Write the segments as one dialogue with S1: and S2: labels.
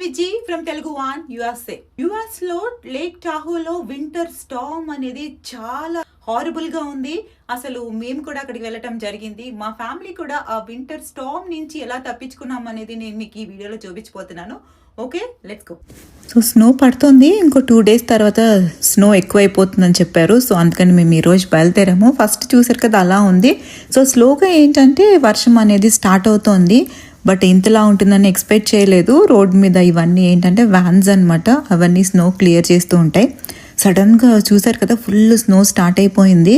S1: విజీ from Telugu one USA. US లో lake టాహోలో winter storm అనేది చాలా హారబుల్ గా ఉంది. అసలు మేము కూడా అక్కడికి వెళ్ళటం జరిగింది. మా ఫ్యామిలీ కూడా ఆ వింటర్ స్టార్మ్ నుంచి ఎలా తప్పించుకున్నాం అనేది నేను మీకు ఈ వీడియోలో చూపించబోతున్నాను. Okay, let's go. So snow పడుతుంది, ఇంకో 2 days తర్వాత స్నో ఎక్కువైపోతుందని చెప్పారు. సో అందుకని మేము ఈరోజు బయలుదేరాము. ఫస్ట్ చూసారు కదా అలా ఉంది. సో స్లోగా ఏంటంటే వర్షం అనేది స్టార్ట్ అవుతోంది. బట్ ఇంతలా ఉంటుందని ఎక్స్పెక్ట్ చేయలేదు. రోడ్ మీద ఇవన్నీ ఏంటంటే వ్యాన్స్ అనమాట, అవన్నీ స్నో క్లియర్ చేస్తూ ఉంటాయి. సడన్గా చూసారు కదా ఫుల్ స్నో స్టార్ట్ అయిపోయింది.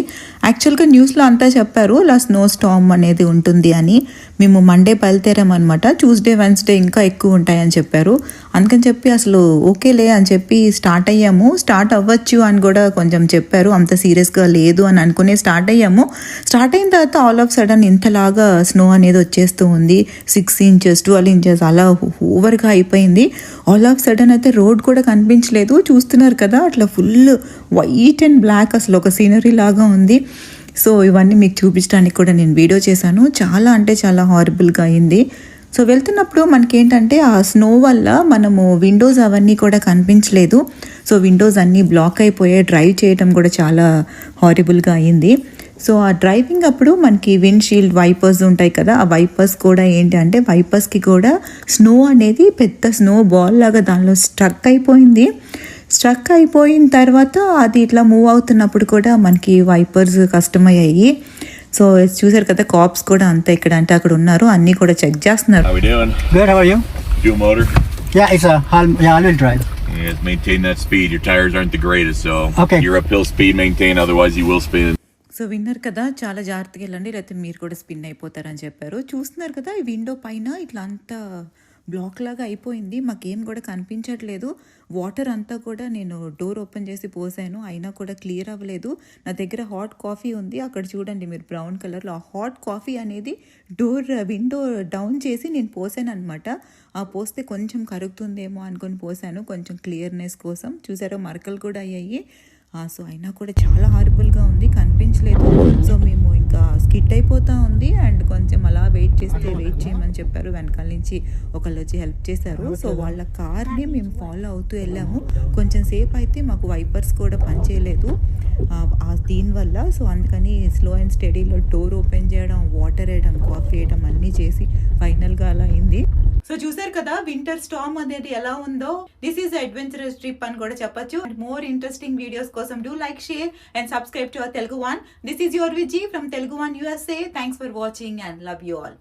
S1: యాక్చువల్గా న్యూస్లో అంతా చెప్పారు ఇలా స్నో స్టార్మ్ అనేది ఉంటుంది అని. మేము మండే బయలుదేరామన్నమాట. ట్యూస్డే వెన్స్డే ఇంకా ఎక్కువ ఉంటాయని చెప్పారు. అందుకని చెప్పి అసలు ఓకేలే అని చెప్పి స్టార్ట్ అయ్యాము. స్టార్ట్ అవ్వచ్చు అని కూడా కొంచెం చెప్పారు, అంత సీరియస్గా లేదు అని అనుకునే స్టార్ట్ అయ్యాము. స్టార్ట్ అయిన తర్వాత ఆల్ ఆఫ్ సడన్ ఇంతలాగా స్నో అనేది వచ్చేస్తూ ఉంది. 6 inches 12 inches అలా ఓవర్గా అయిపోయింది. ఆల్ ఆఫ్ సడన్ అయితే రోడ్ కూడా కనిపించలేదు. చూస్తున్నారు కదా అట్లా ఫుల్ వైట్ అండ్ బ్లాక్, అసలు ఒక సీనరీ లాగా ఉంది. సో ఇవన్నీ మీకు చూపించడానికి కూడా నేను వీడియో చేశాను. చాలా అంటే చాలా హారబుల్గా అయింది. సో వెళ్తున్నప్పుడు మనకేంటంటే ఆ స్నో వల్ల మనము విండోస్ అవన్నీ కూడా కనిపించలేదు. సో విండోస్ అన్నీ బ్లాక్ అయిపోయాయి. డ్రైవ్ చేయడం కూడా చాలా హారబుల్గా అయింది. సో ఆ డ్రైవింగ్ అప్పుడు మనకి విండ్ షీల్డ్ వైపర్స్ ఉంటాయి కదా, ఆ వైపర్స్ కూడా ఏంటి అంటే వైపర్స్కి కూడా స్నో అనేది పెద్ద స్నో బాల్ లాగా దానిలో స్ట్రక్ అయిపోయింది. స్ట్రక్ అయిపోయిన తర్వాత అది ఇట్లా మూవ్ అవుతున్నప్పుడు కూడా మనకి వైపర్స్ కష్టమయ్యాయి. సో చూసారు కదా కాప్స్ కూడా అంతా ఇక్కడ అంటే అక్కడ ఉన్నారు, అన్నీ కూడా చెక్ చేస్తున్నారు.
S2: How we doing?
S3: Good, how are you?
S2: Dual motor?
S3: Yeah, it's a all-wheel drive.
S2: Yeah, maintain that speed. Your tires aren't the greatest, so
S3: Okay.
S2: your uphill speed maintain, otherwise you will spin.
S1: So విన్నారు కదా, చాలా జాగ్రత్తగా వెళ్ళండి లేకపోతే మీరు కూడా spin అయిపోతారని చెప్పారు. చూస్తున్నారు కదా ఈ విండో పైన ఇట్లా అంతా బ్లాక్ లాగా అయిపోయింది. మాకేం కూడా కనిపించట్లేదు. వాటర్ అంతా కూడా నేను డోర్ ఓపెన్ చేసి పోసాను, అయినా కూడా క్లియర్ అవ్వలేదు. నా దగ్గర హాట్ కాఫీ ఉంది, అక్కడ చూడండి మీరు బ్రౌన్ కలర్లో. ఆ హాట్ కాఫీ అనేది విండో డౌన్ చేసి నేను పోసాను అనమాట. ఆ పోస్తే కొంచెం కరుగుతుందేమో అనుకొని పోసాను, కొంచెం క్లియర్నెస్ కోసం. చూసారో మరకలు కూడా అయ్యాయి. సో అయినా కూడా చాలా హారబుల్గా ఉంది, కనిపించలేదు. సో మేము ఇంకా స్కిడ్ అయిపోతూ ఉంది అండ్ కొంచెం అలా వెయిట్ చేయమని చెప్పారు. వెనకాల నుంచి ఒకళ్ళు వచ్చి హెల్ప్ చేశారు. సో వాళ్ళ కార్ని మేము ఫాలో అవుతూ వెళ్ళాము. కొంచెం సేపు అయితే మాకు వైపర్స్ కూడా పనిచేయలేదు దీనివల్ల. సో అందుకని స్లో అండ్ స్టడీలో డోర్ ఓపెన్ చేయడం, వాటర్ వేయడం, కాఫీ వేయడం అన్నీ చేసి ఫైనల్గా అలా అయింది. సో చూసారు కదా వింటర్ స్టార్మ్ అనేది ఎలా ఉందో. దిస్ ఈజ్ అడ్వెంచరస్ ట్రిప్ అని కూడా చెప్పొచ్చు. మోర్ ఇంట్రెస్టింగ్ వీడియోస్ కోసం do like, share and subscribe to our Telugu one. This is your Viji from Telugu one USA. Thanks for watching and love you all.